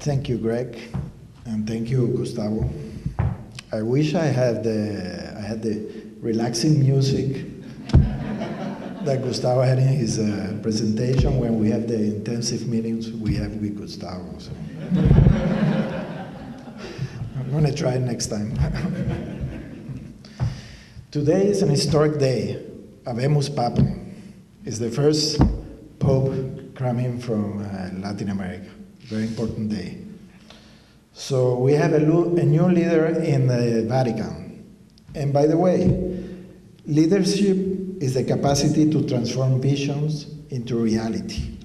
Thank you, Greg, and thank you, Gustavo. I wish I had the relaxing music that Gustavo had in his presentation when we have the intensive meetings we have with Gustavo. So. I'm going to try it next time. Today is an historic day. Habemus Papam. It's the first Pope coming from Latin America. Very important day. So we have a new leader in the Vatican. And by the way, leadership is the capacity to transform visions into reality.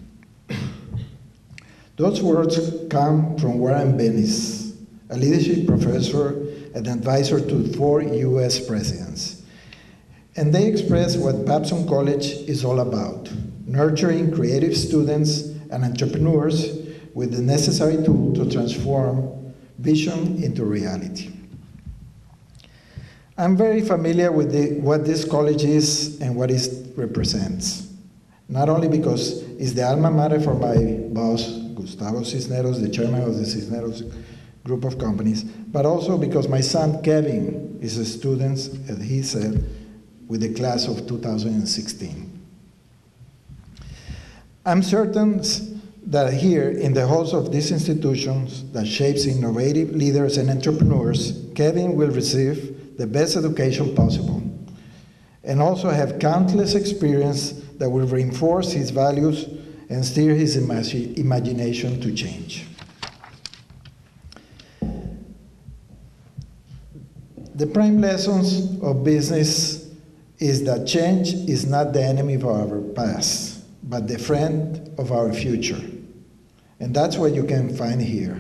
Those words come from Warren Bennis, a leadership professor and advisor to 4 US presidents. And they express what Babson College is all about, nurturing creative students and entrepreneurs with the necessary tool to transform vision into reality. I'm very familiar with what this college is and what it represents, not only because it's the alma mater for my boss, Gustavo Cisneros, the chairman of the Cisneros group of companies, but also because my son Kevin is a student, as he said, with the class of 2016. I'm certain that here in the halls of these institutions that shapes innovative leaders and entrepreneurs, Kevin will receive the best education possible and also have countless experience that will reinforce his values and steer his imagination to change. The prime lessons of business is that change is not the enemy of our past, but the friend of our future. And that's what you can find here.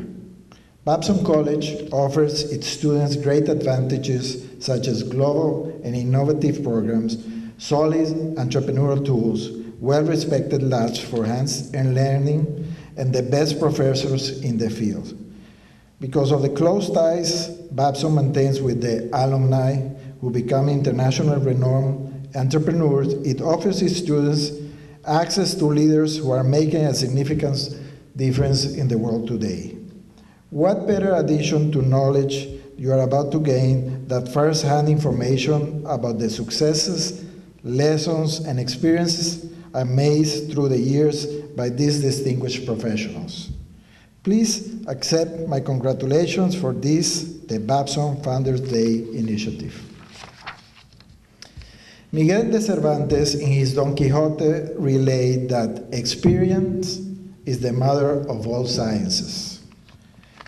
Babson College offers its students great advantages such as global and innovative programs, solid entrepreneurial tools, well-respected labs for hands-on learning, and the best professors in the field. Because of the close ties Babson maintains with the alumni who become international renowned entrepreneurs, it offers its students access to leaders who are making a significant difference in the world today. What better addition to knowledge you are about to gain than first-hand information about the successes, lessons, and experiences amassed through the years by these distinguished professionals. Please accept my congratulations for this, the Babson Founders Day initiative. Miguel de Cervantes, in his Don Quixote, relayed that experience is the mother of all sciences.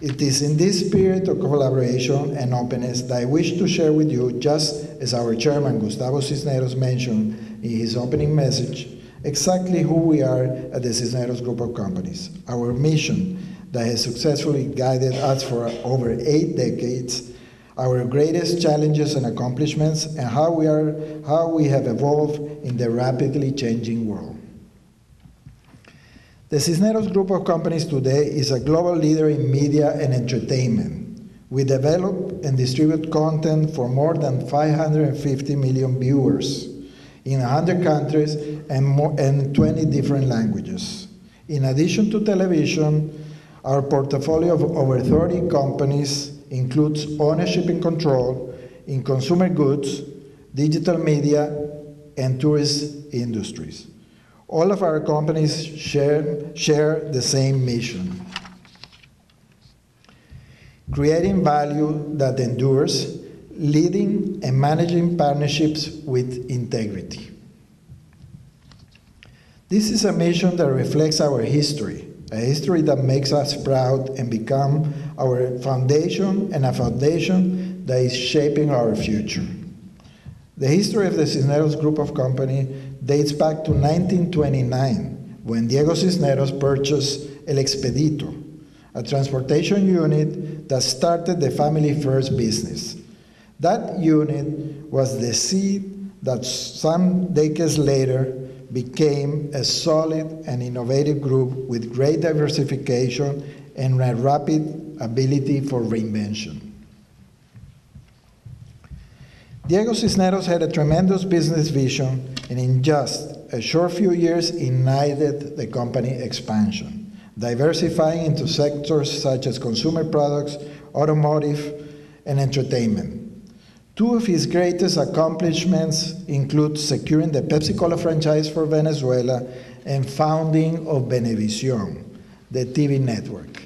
It is in this spirit of collaboration and openness that I wish to share with you, just as our chairman, Gustavo Cisneros, mentioned in his opening message, exactly who we are at the Cisneros Group of Companies, our mission that has successfully guided us for over 8 decades, our greatest challenges and accomplishments, and how we have evolved in the rapidly changing world. The Cisneros Group of Companies today is a global leader in media and entertainment. We develop and distribute content for more than 550 million viewers in 100 countries and 20 different languages. In addition to television, our portfolio of over 30 companies includes ownership and control in consumer goods, digital media, and tourist industries. All of our companies share the same mission: creating value that endures, leading and managing partnerships with integrity. This is a mission that reflects our history, a history that makes us proud and become our foundation, and a foundation that is shaping our future. The history of the Cisneros Group of Companies dates back to 1929, when Diego Cisneros purchased El Expedito, a transportation unit that started the family first business. That unit was the seed that some decades later became a solid and innovative group with great diversification and a rapid ability for reinvention. Diego Cisneros had a tremendous business vision, and in just a short few years ignited the company expansion. diversifying into sectors such as consumer products, automotive, and entertainment. Two of his greatest accomplishments include securing the Pepsi-Cola franchise for Venezuela and founding of Venevisión, the TV network.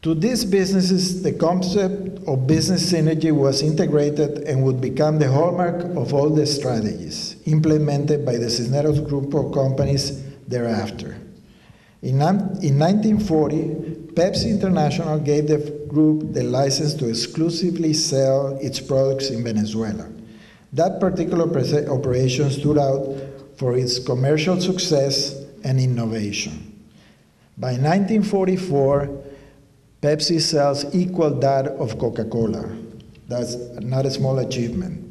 To these businesses, the concept of business synergy was integrated and would become the hallmark of all the strategies implemented by the Cisneros group of companies thereafter. In 1940, Pepsi International gave the group the license to exclusively sell its products in Venezuela. That particular operation stood out for its commercial success and innovation. By 1944, Pepsi sales equaled that of Coca-Cola. That's not a small achievement.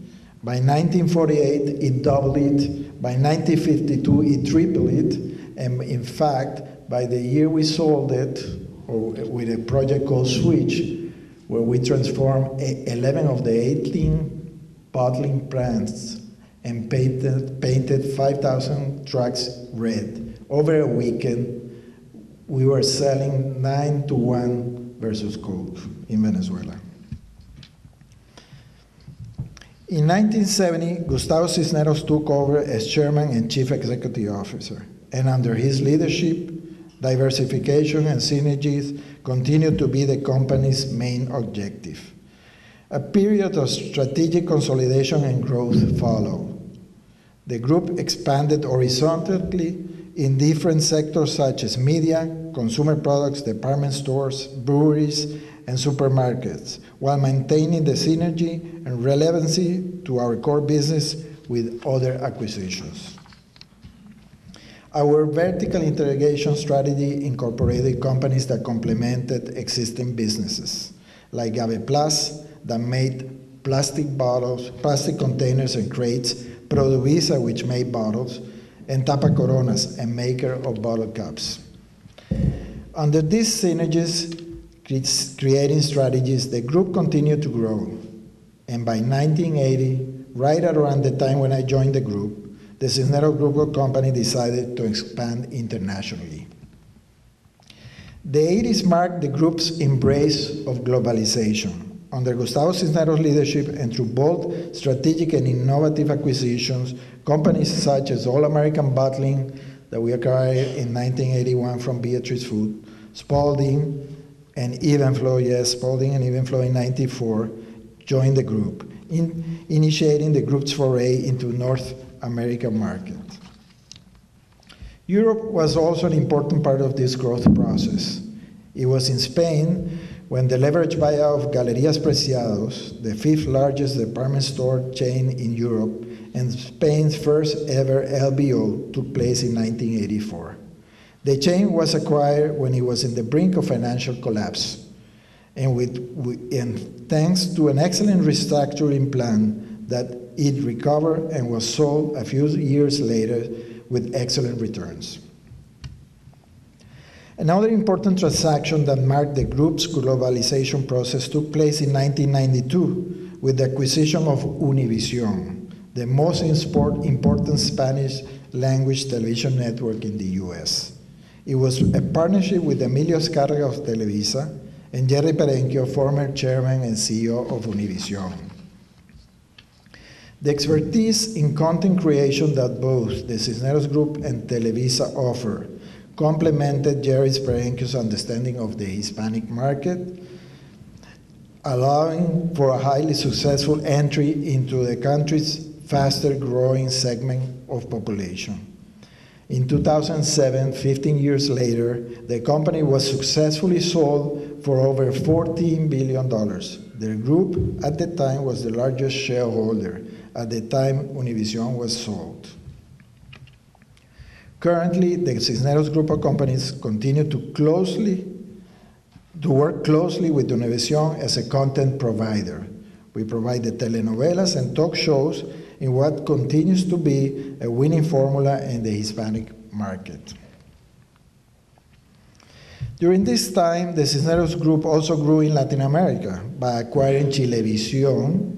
By 1948, it doubled it. By 1952, it tripled it. And in fact, by the year we sold it, or with a project called Switch, where we transformed 11 of the 18 bottling plants and painted 5,000 trucks red. Over a weekend, we were selling 9-1 versus Coke in Venezuela. In 1970, Gustavo Cisneros took over as chairman and chief executive officer, and under his leadership, diversification and synergies continued to be the company's main objective. A period of strategic consolidation and growth followed. The group expanded horizontally in different sectors such as media, consumer products, department stores, breweries, and supermarkets, while maintaining the synergy and relevancy to our core business with other acquisitions. Our vertical integration strategy incorporated companies that complemented existing businesses, like Ave Plus, that made plastic bottles, plastic containers and crates, Produvisa, which made bottles, and Tapa Coronas, a maker of bottle caps. Under these synergies, creating strategies, the group continued to grow. And by 1980, right around the time when I joined the group, the Cisneros Group of Company decided to expand internationally. The 80s marked the group's embrace of globalization. Under Gustavo Cisneros' leadership and through bold strategic and innovative acquisitions, companies such as All American Bottling, that we acquired in 1981 from Beatrice Food, Spalding, and Evenflow, yes, Spalding and Evenflow in 94, joined the group, initiating the group's foray into North American market. Europe was also an important part of this growth process. It was in Spain when the leveraged buyout of Galerías Preciados, the fifth largest department store chain in Europe, and Spain's first ever LBO took place in 1984. The chain was acquired when it was in the brink of financial collapse, and thanks to an excellent restructuring plan that it recovered and was sold a few years later with excellent returns. Another important transaction that marked the group's globalization process took place in 1992 with the acquisition of Univision, the most important Spanish language television network in the US. It was a partnership with Emilio Escarga of Televisa and Jerry Perenchio, former chairman and CEO of Univision. The expertise in content creation that both the Cisneros Group and Televisa offer complemented Jerry Perenchio's understanding of the Hispanic market, allowing for a highly successful entry into the country's faster-growing segment of population. In 2007, 15 years later, the company was successfully sold for over $14 billion. The group at the time was the largest shareholder at the time Univision was sold. Currently, the Cisneros Group of companies continue to work closely with Univision as a content provider. We provide the telenovelas and talk shows in what continues to be a winning formula in the Hispanic market. During this time, the Cisneros Group also grew in Latin America by acquiring Chilevisión,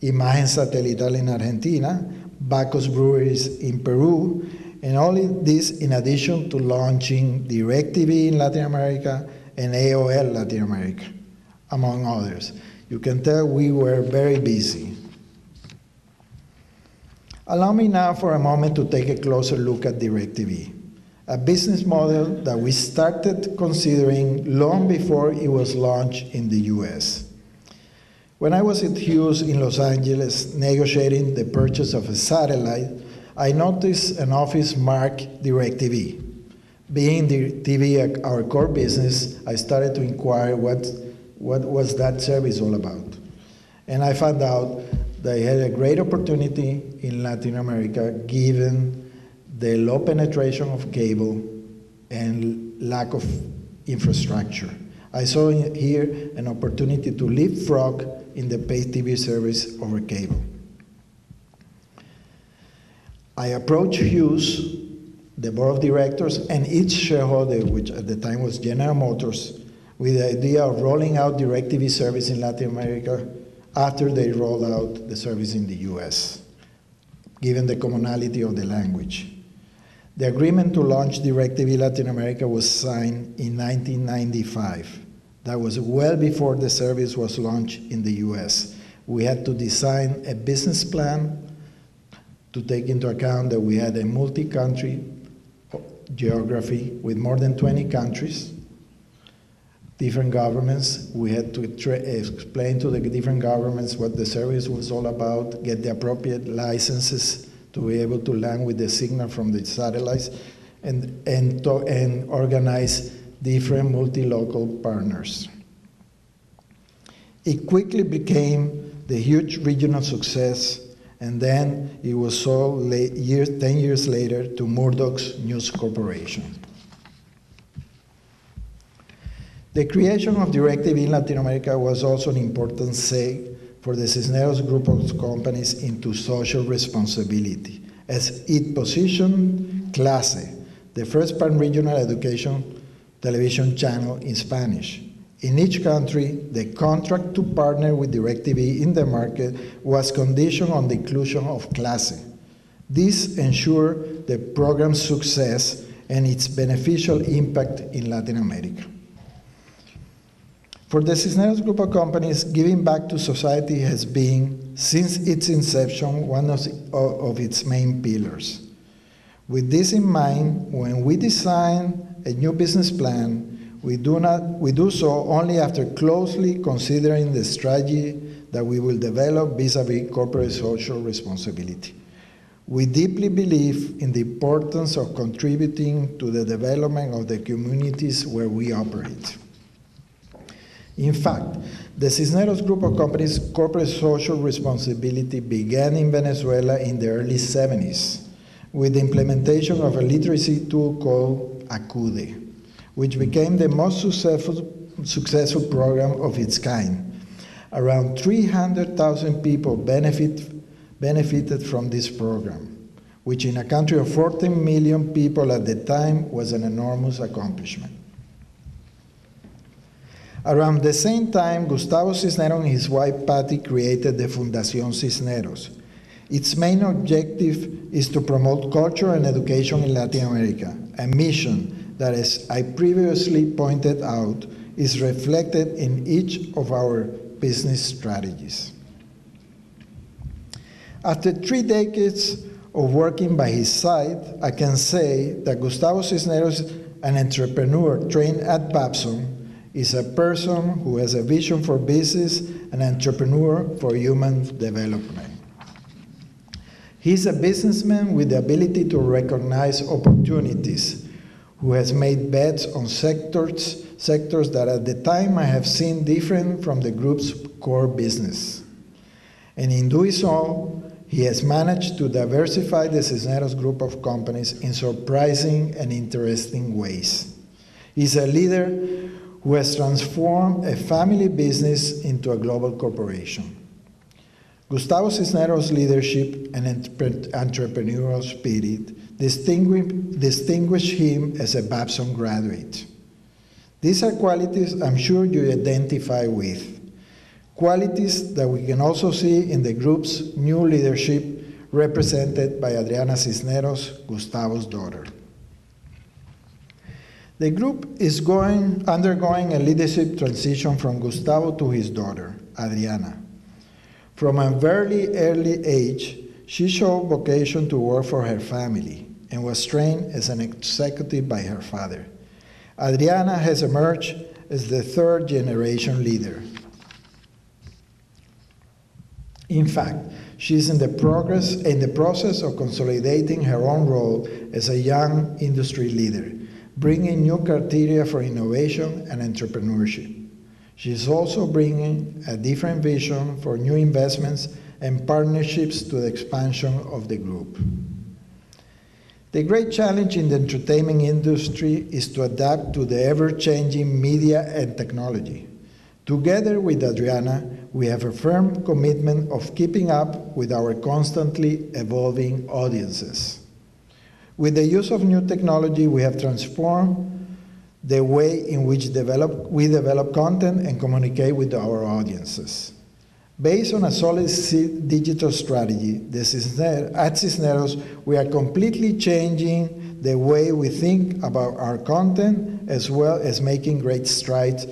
Imagen Satelital in Argentina, Bacchus Breweries in Peru, and all this in addition to launching DirecTV in Latin America and AOL Latin America, among others. You can tell we were very busy. Allow me now for a moment to take a closer look at DirecTV, a business model that we started considering long before it was launched in the US. When I was at Hughes in Los Angeles negotiating the purchase of a satellite, I noticed an office marked DirecTV. Being DirecTV our core business, I started to inquire what was that service all about. And I found out they had a great opportunity in Latin America given the low penetration of cable and lack of infrastructure. I saw here an opportunity to leapfrog in the pay TV service over cable. I approached Hughes, the board of directors, and each shareholder, which at the time was General Motors, with the idea of rolling out DirecTV service in Latin America after they rolled out the service in the US, given the commonality of the language. The agreement to launch DirecTV Latin America was signed in 1995. That was well before the service was launched in the US. We had to design a business plan to take into account that we had a multi-country geography with more than 20 countries, different governments. We had to explain to the different governments what the service was all about, get the appropriate licenses to be able to land with the signal from the satellites, and organize different multi-local partners. It quickly became the huge regional success, and then it was sold 10 years later to Murdoch's News Corporation. The creation of DirecTV in Latin America was also an important step for the Cisneros group of companies into social responsibility, as it positioned Clase, the first pan-regional education television channel in Spanish. In each country, the contract to partner with DirecTV in the market was conditioned on the inclusion of Clase. This ensured the program's success and its beneficial impact in Latin America. For the Cisneros group of companies, giving back to society has been, since its inception, one of its main pillars. With this in mind, when we design a new business plan, we do so only after closely considering the strategy that we will develop vis-à-vis corporate social responsibility. We deeply believe in the importance of contributing to the development of the communities where we operate. In fact, the Cisneros group of companies' corporate social responsibility began in Venezuela in the early 70s with the implementation of a literacy tool called Acude, which became the most successful program of its kind. Around 300,000 people benefited from this program, which in a country of 14 million people at the time was an enormous accomplishment. Around the same time, Gustavo Cisneros and his wife Patty created the Fundación Cisneros. Its main objective is to promote culture and education in Latin America, a mission that, as I previously pointed out, is reflected in each of our business strategies. After 3 decades of working by his side, I can say that Gustavo Cisneros, an entrepreneur trained at Babson, is a person who has a vision for business, an entrepreneur for human development. He's a businessman with the ability to recognize opportunities, who has made bets on sectors that at the time I have seen different from the group's core business. And in doing so, he has managed to diversify the Cisneros group of companies in surprising and interesting ways. He's a leader who has transformed a family business into a global corporation. Gustavo Cisneros' leadership and entrepreneurial spirit distinguish him as a Babson graduate. These are qualities I'm sure you identify with, qualities that we can also see in the group's new leadership represented by Adriana Cisneros, Gustavo's daughter. The group is undergoing a leadership transition from Gustavo to his daughter, Adriana. From a very early age, she showed vocation to work for her family and was trained as an executive by her father. Adriana has emerged as the third-generation leader. In fact, she is in the process of consolidating her own role as a young industry leader, bringing new criteria for innovation and entrepreneurship. She is also bringing a different vision for new investments and partnerships to the expansion of the group. The great challenge in the entertainment industry is to adapt to the ever-changing media and technology. Together with Adriana, we have a firm commitment of keeping up with our constantly evolving audiences. With the use of new technology, we have transformed the way in which we develop content and communicate with our audiences. Based on a solid digital strategy, at Cisneros, we are completely changing the way we think about our content, as well as making great strides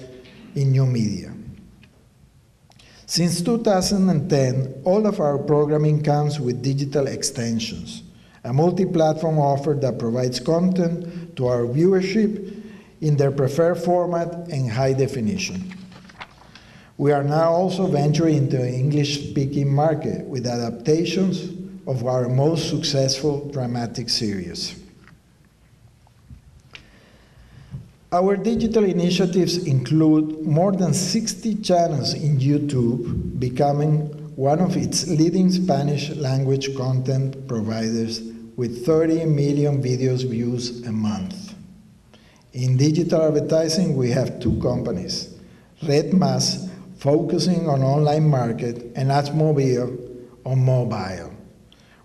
in new media. Since 2010, all of our programming comes with digital extensions, a multi-platform offer that provides content to our viewership in their preferred format and high definition. We are now also venturing into the English-speaking market with adaptations of our most successful dramatic series. Our digital initiatives include more than 60 channels in YouTube, becoming one of its leading Spanish language content providers with 30 million videos views a month. In digital advertising, we have two companies, Ritz, focusing on online market, and Mobile on mobile.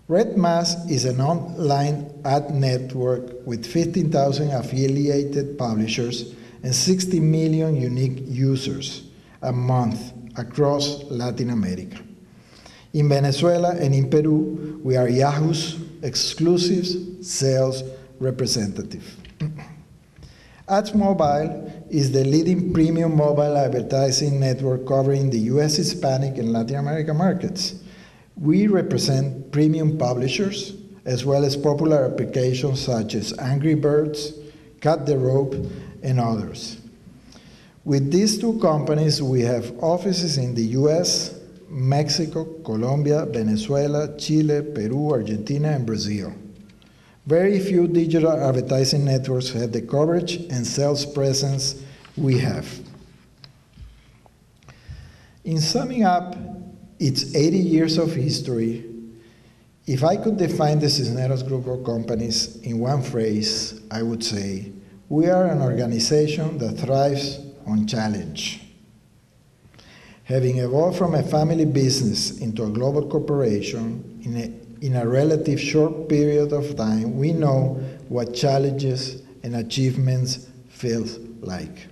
Ritz is an online ad network with 15,000 affiliated publishers and 60 million unique users a month across Latin America. In Venezuela and in Peru, we are Yahoo's exclusive sales representative. Mobile is the leading premium mobile advertising network covering the US, Hispanic, and Latin American markets. We represent premium publishers, as well as popular applications such as Angry Birds, Cut the Rope, and others. With these two companies, we have offices in the US, Mexico, Colombia, Venezuela, Chile, Peru, Argentina, and Brazil. Very few digital advertising networks have the coverage and sales presence we have. In summing up its 80 years of history, if I could define the Cisneros Group of companies in one phrase, I would say, we are an organization that thrives on challenge. Having evolved from a family business into a global corporation in a relative short period of time, we know what challenges and achievements feel like.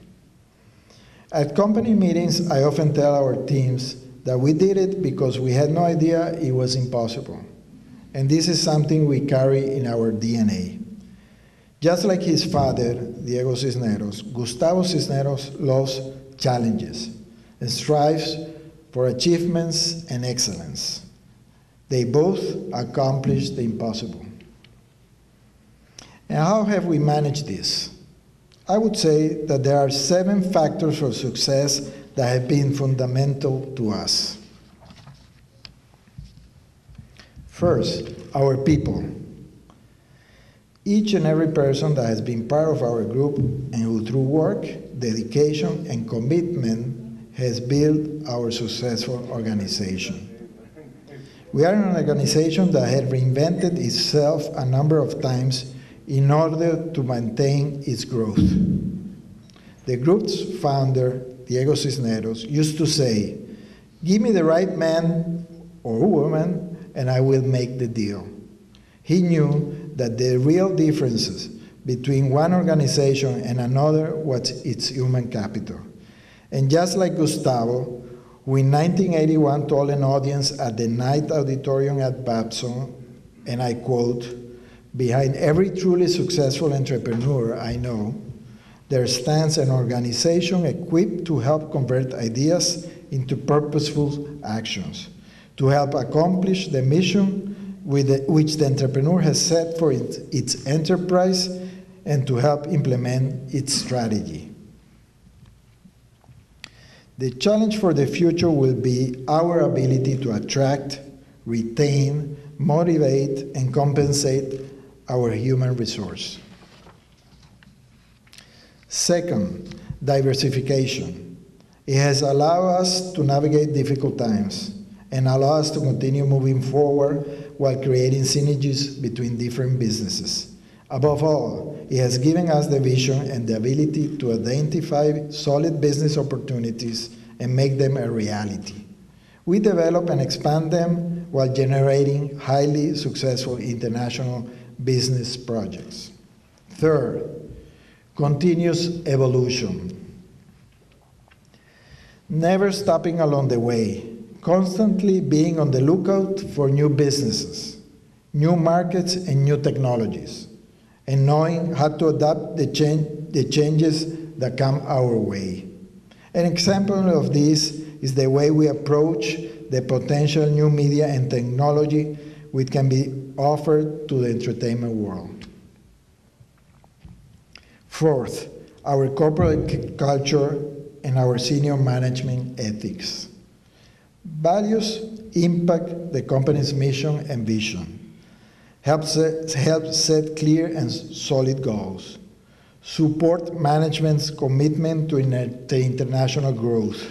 At company meetings, I often tell our teams that we did it because we had no idea it was impossible. And this is something we carry in our DNA. Just like his father, Diego Cisneros, Gustavo Cisneros loves challenges and strives for achievements and excellence. They both accomplished the impossible. And how have we managed this? I would say that there are 7 factors for success that have been fundamental to us. First, our people. Each and every person that has been part of our group and who through work, dedication, and commitment has built our successful organization. We are an organization that has reinvented itself a number of times in order to maintain its growth. The group's founder, Diego Cisneros, used to say, "Give me the right man or woman and I will make the deal." He knew that the real differences between one organization and another was its human capital. And just like Gustavo, who in 1981 told an audience at the Night Auditorium at Babson and I quote, "Behind every truly successful entrepreneur I know, there stands an organization equipped to help convert ideas into purposeful actions, to help accomplish the mission which the entrepreneur has set for its enterprise, and to help implement its strategy." The challenge for the future will be our ability to attract, retain, motivate, and compensate our human resource. Second, diversification. It has allowed us to navigate difficult times and allow us to continue moving forward while creating synergies between different businesses. Above all, it has given us the vision and the ability to identify solid business opportunities and make them a reality. We develop and expand them while generating highly successful international business projects. Third, continuous evolution. Never stopping along the way, constantly being on the lookout for new businesses, new markets, and new technologies, and knowing how to adapt the changes that come our way. An example of this is the way we approach the potential new media and technology which can be offered to the entertainment world. Fourth, our corporate culture and our senior management ethics. Values impact the company's mission and vision, help set clear and solid goals, support management's commitment to international growth,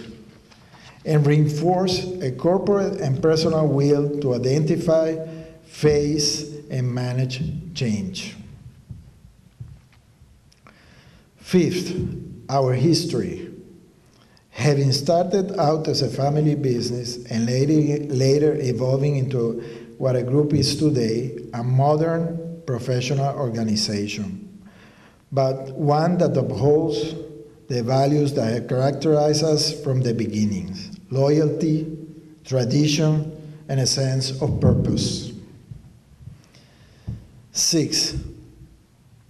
and reinforce a corporate and personal will to identify, face, and manage change. Fifth, our history. Having started out as a family business and later evolving into what a group is today, a modern professional organization, but one that upholds the values that have characterized us from the beginnings: loyalty, tradition, and a sense of purpose. Six,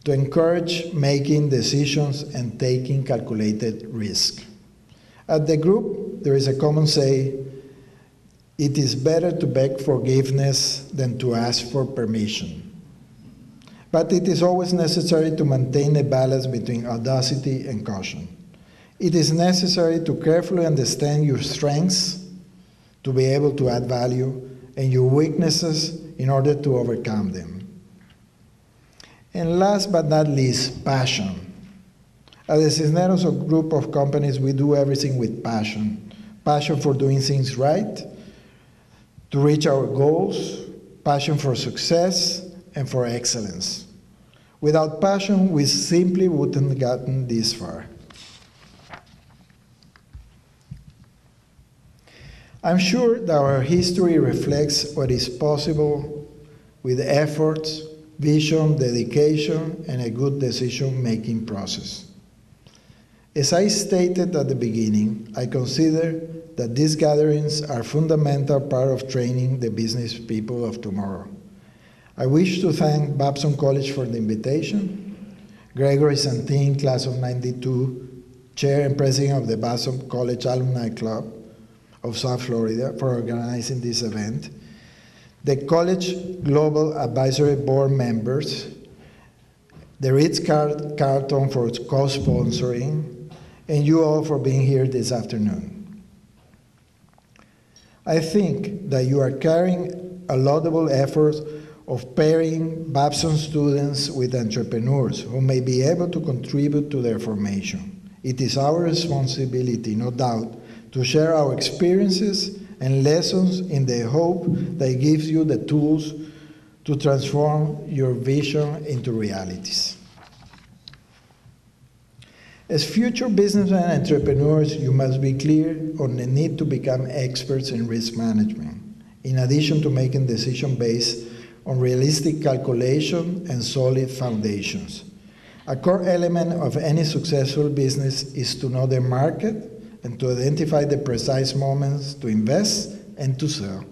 to encourage making decisions and taking calculated risk. At the group, there is a common saying: it is better to beg forgiveness than to ask for permission. But it is always necessary to maintain a balance between audacity and caution. It is necessary to carefully understand your strengths to be able to add value, and your weaknesses in order to overcome them. And last but not least, passion. At the Cisneros group of companies, we do everything with passion. Passion for doing things right, to reach our goals, passion for success, and for excellence. Without passion, we simply wouldn't have gotten this far. I'm sure that our history reflects what is possible with efforts, vision, dedication, and a good decision-making process. As I stated at the beginning, I consider that these gatherings are a fundamental part of training the business people of tomorrow. I wish to thank Babson College for the invitation, Gregory Santin, class of '92, chair and president of the Babson College Alumni Club of South Florida, for organizing this event, the College Global Advisory Board members, the Ritz Carlton for co-sponsoring, and you all for being here this afternoon. I think that you are carrying a laudable effort of pairing Babson students with entrepreneurs who may be able to contribute to their formation. It is our responsibility, no doubt, to share our experiences and lessons in the hope that it gives you the tools to transform your vision into realities. As future businessmen and entrepreneurs, you must be clear on the need to become experts in risk management, in addition to making decisions based on realistic calculation and solid foundations. A core element of any successful business is to know the market and to identify the precise moments to invest and to sell.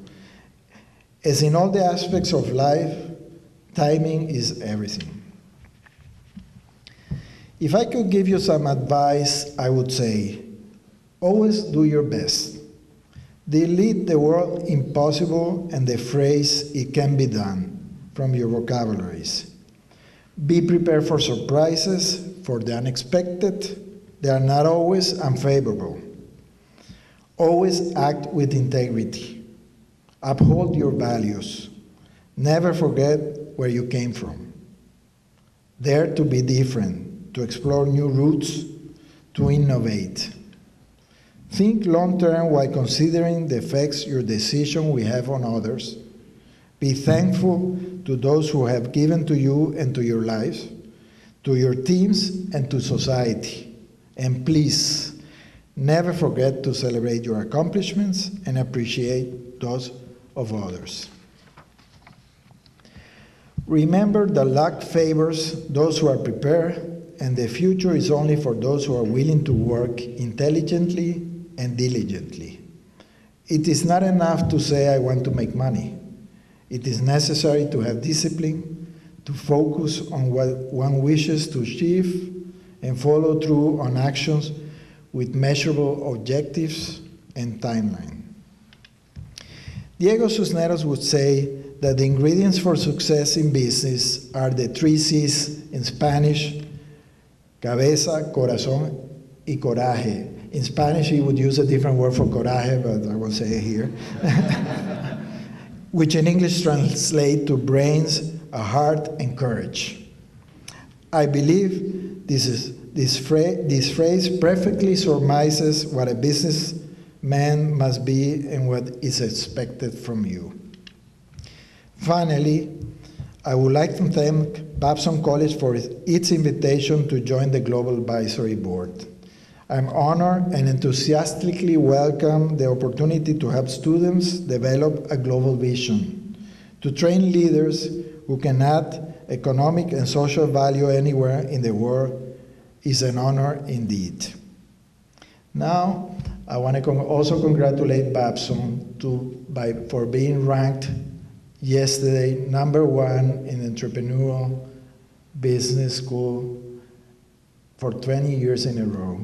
As in all the aspects of life, timing is everything. If I could give you some advice, I would say, always do your best. Delete the word impossible and the phrase it can be done from your vocabularies. Be prepared for surprises, for the unexpected. They are not always unfavorable. Always act with integrity. Uphold your values. Never forget where you came from. Dare to be different, to explore new routes, to innovate. Think long-term while considering the effects your decision will have on others. Be thankful to those who have given to you and to your lives, to your teams and to society. And please, never forget to celebrate your accomplishments and appreciate those of others. Remember that luck favors those who are prepared, and the future is only for those who are willing to work intelligently and diligently. It is not enough to say, I want to make money. It is necessary to have discipline, to focus on what one wishes to achieve, and follow through on actions with measurable objectives and timeline. Diego Cisneros would say that the ingredients for success in business are the 3 C's in Spanish: cabeza, corazón, y coraje. In Spanish, he would use a different word for coraje, but I will say it here, which in English translate to brains, a heart, and courage. I believe this phrase perfectly surmises what a businessman must be and what is expected from you. Finally, I would like to thank Babson College for its invitation to join the Global Advisory Board. I'm honored and enthusiastically welcome the opportunity to help students develop a global vision, to train leaders who can add economic and social value anywhere in the world is an honor indeed. Now, I want to also congratulate Babson for being ranked yesterday #1 in entrepreneurial business school for 20 years in a row.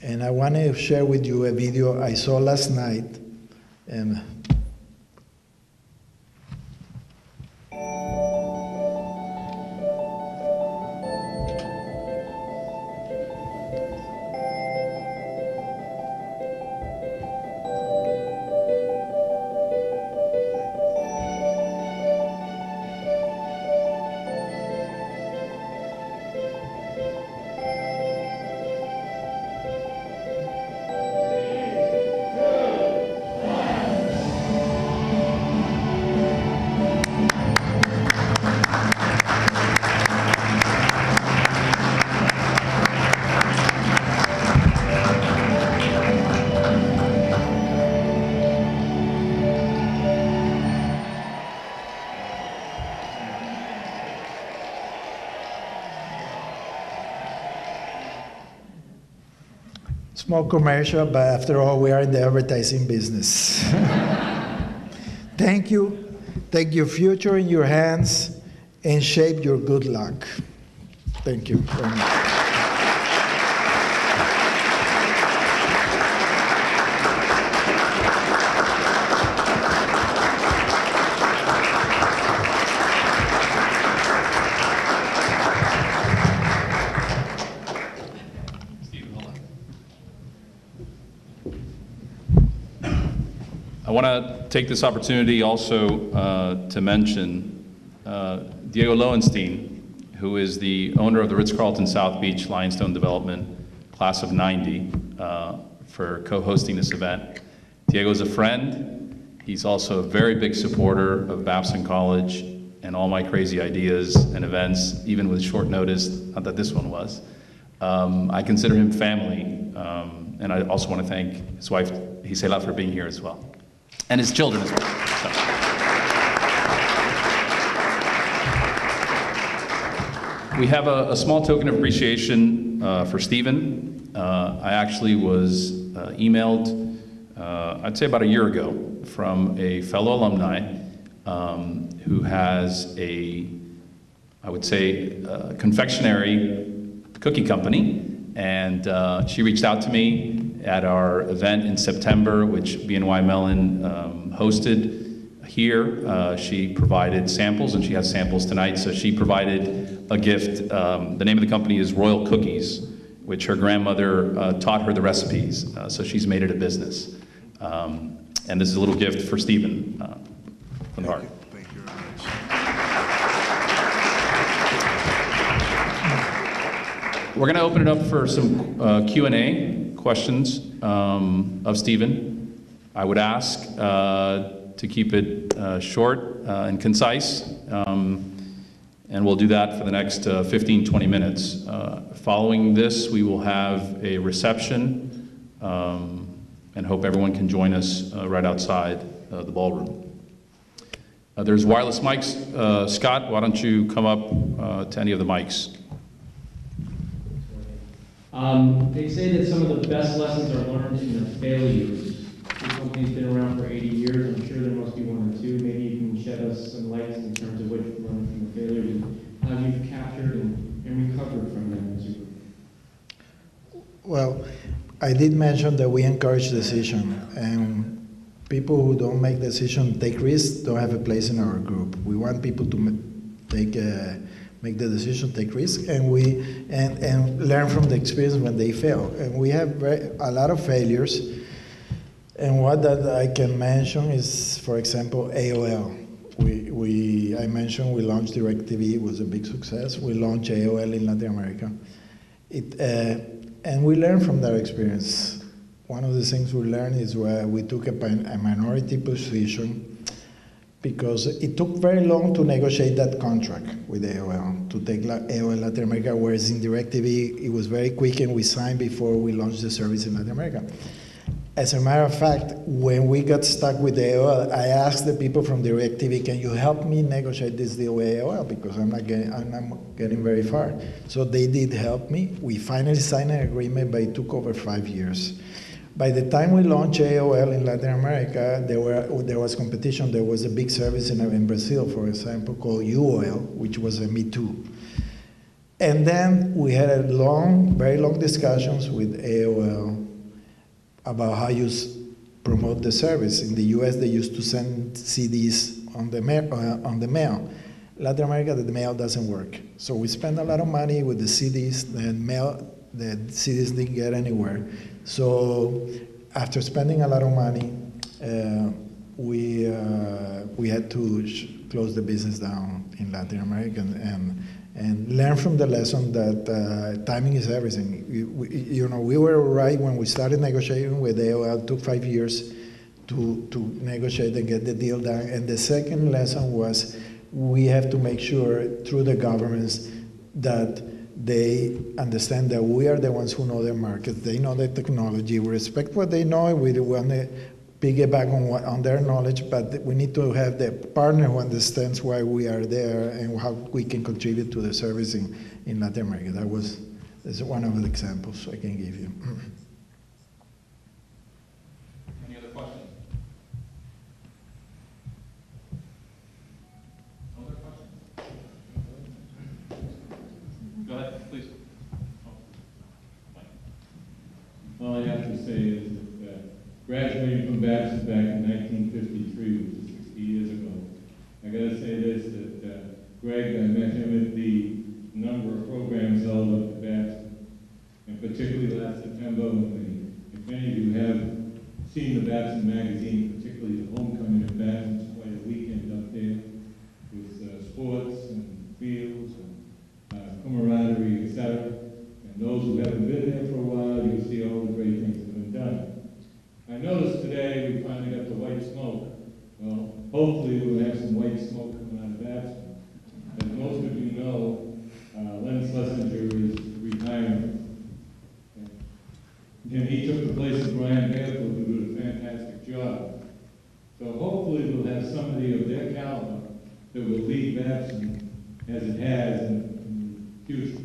And I want to share with you a video I saw last night. And small commercial, but after all, we are in the advertising business. Thank you. Take your future in your hands and shape your good luck. Thank you very much. I want to take this opportunity also to mention Diego Lowenstein, who is the owner of the Ritz Carlton South Beach Lionstone Development, class of '90, for co-hosting this event. Diego is a friend. He's also a very big supporter of Babson College and all my crazy ideas and events, even with short notice, not that this one was. I consider him family, and I also want to thank his wife, Gisela, for being here as well. And his children as well. So. We have a small token of appreciation for Stephen. I actually was emailed, I'd say about a year ago, from a fellow alumni who has I would say, confectionery cookie company. And she reached out to me at our event in September, which BNY Mellon hosted here. She provided samples, and she has samples tonight. So she provided a gift. The name of the company is Royal Cookies, which her grandmother taught her the recipes. So she's made it a business. And this is a little gift for Stephen from the heart. Thank you very much. We're going to open it up for some Q&A questions of Stephen. I would ask to keep it short and concise, and we'll do that for the next 15, 20 minutes. Following this, we will have a reception, and hope everyone can join us right outside the ballroom. There's wireless mics. Scott, why don't you come up to any of the mics? They say that some of the best lessons are learned in the failures. The company's been around for 80 years. I'm sure there must be one or two. Maybe you can shed us some light in terms of what you've learned from the failures and how you've captured and recovered from them as a group. Well, I did mention that we encourage decision, and people who don't make decisions, take risks, don't have a place in our group. We want people to make the decision, take risks, and learn from the experience when they fail. And we have a lot of failures. And what that I can mention is, for example, AOL. I mentioned we launched DirecTV. It was a big success. We launched AOL in Latin America. And we learned from that experience. One of the things we learned is where we took a minority position because it took very long to negotiate that contract with AOL, to take AOL Latin America, whereas in DirecTV, it was very quick and we signed before we launched the service in Latin America. As a matter of fact, when we got stuck with AOL, I asked the people from DirecTV, can you help me negotiate this deal with AOL? Because I'm not getting very far. So they did help me. We finally signed an agreement, but it took over 5 years. By the time we launched AOL in Latin America, there was competition. There was a big service in Brazil, for example, called UOL, which was a Me Too. And then we had very long discussions with AOL about how you promote the service. In the US, they used to send CDs on the mail. Latin America, the mail doesn't work. So we spent a lot of money with the CDs, the CDs didn't get anywhere. So after spending a lot of money, we had to close the business down in Latin America and learn from the lesson that timing is everything. We were right when we started negotiating with AOL. It took 5 years to negotiate and get the deal done. And the second lesson was we have to make sure through the governments that they understand that we are the ones who know their market. They know the technology. We respect what they know. We want to piggyback on their knowledge, but we need to have the partner who understands why we are there and how we can contribute to the service in Latin America. That's one of the examples I can give you. Any other questions? Other questions? Go ahead, please. All I have to say is that graduating from Babson back in 1953, which is 60 years ago, I got to say this, that Greg, I met him at the number of programs held up at Babson, and particularly last September when if any of you have seen the Babson magazine, particularly the homecoming of Babson, it's quite a weekend up there with sports and fields and camaraderie, etc. And those who haven't been there for a while, you'll see all the great things that have been done. I noticed today we finally got the white smoke. Well, hopefully we'll have some white smoke coming out of Babson. As most of you know, Len Schlesinger is retiring. And he took the place of Brian Bandel, who did a fantastic job. So hopefully we'll have somebody of their caliber that will lead Babson as it has in the future.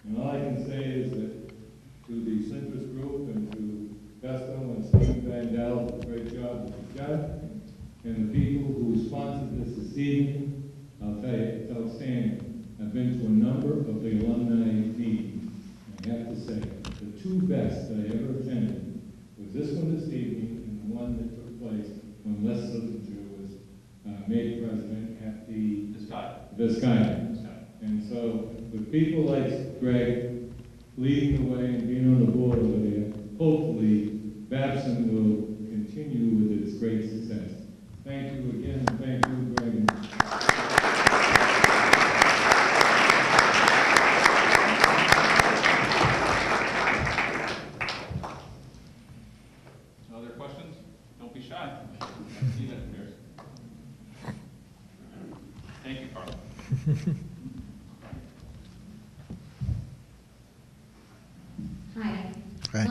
And all I can say is that to the Centrist Group and to Gustavo and Steve Bandel, great job that you've done. And the people who sponsored this evening, I'll tell you, it's outstanding. I've been to a number of the alumni meetings. I have to say, the two best that I ever attended was this one this evening and the one that took place when Les Littlejohn was made president at the Viscaya. And so, with people like Greg leading the way and being on the board over there, hopefully Babson will continue with its great success. Thank you again, and thank you, Greg. Other questions? Don't be shy. See that, Pierce. Thank you, Carlton. Hi. Hi.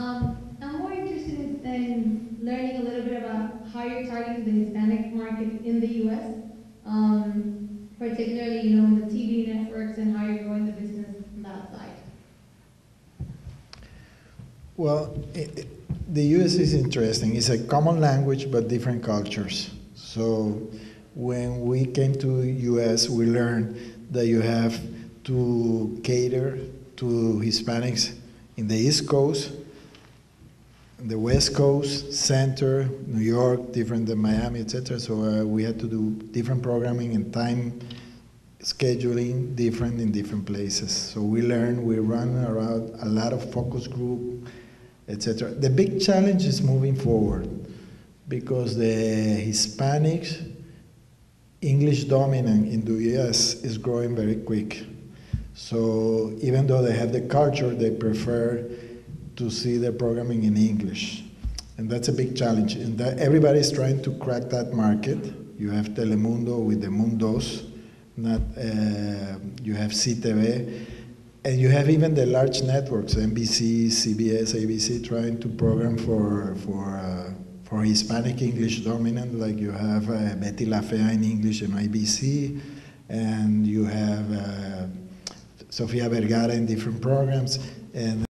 I'm more interested in learning a little bit about how you're targeting the Hispanic market in the U.S., particularly, in the TV networks and how you're growing the business on that side. Well, the U.S. is interesting. It's a common language, but different cultures. So when we came to U.S., we learned that you have to cater to Hispanics in the East Coast, the West Coast, Center, New York, different than Miami, etc. So we had to do different programming and time scheduling different in different places. So we learned, we run around a lot of focus group, etc. The big challenge is moving forward because the Hispanics, English dominant in the US is growing very quick. So even though they have the culture, they prefer to see their programming in English. And that's a big challenge. And that everybody's trying to crack that market. You have Telemundo with the Mundos, you have CTV, and you have even the large networks, NBC, CBS, ABC, trying to program for Hispanic English dominant, like you have Betty La Fea in English and ABC, and you have Sofia Vergara in different programs, and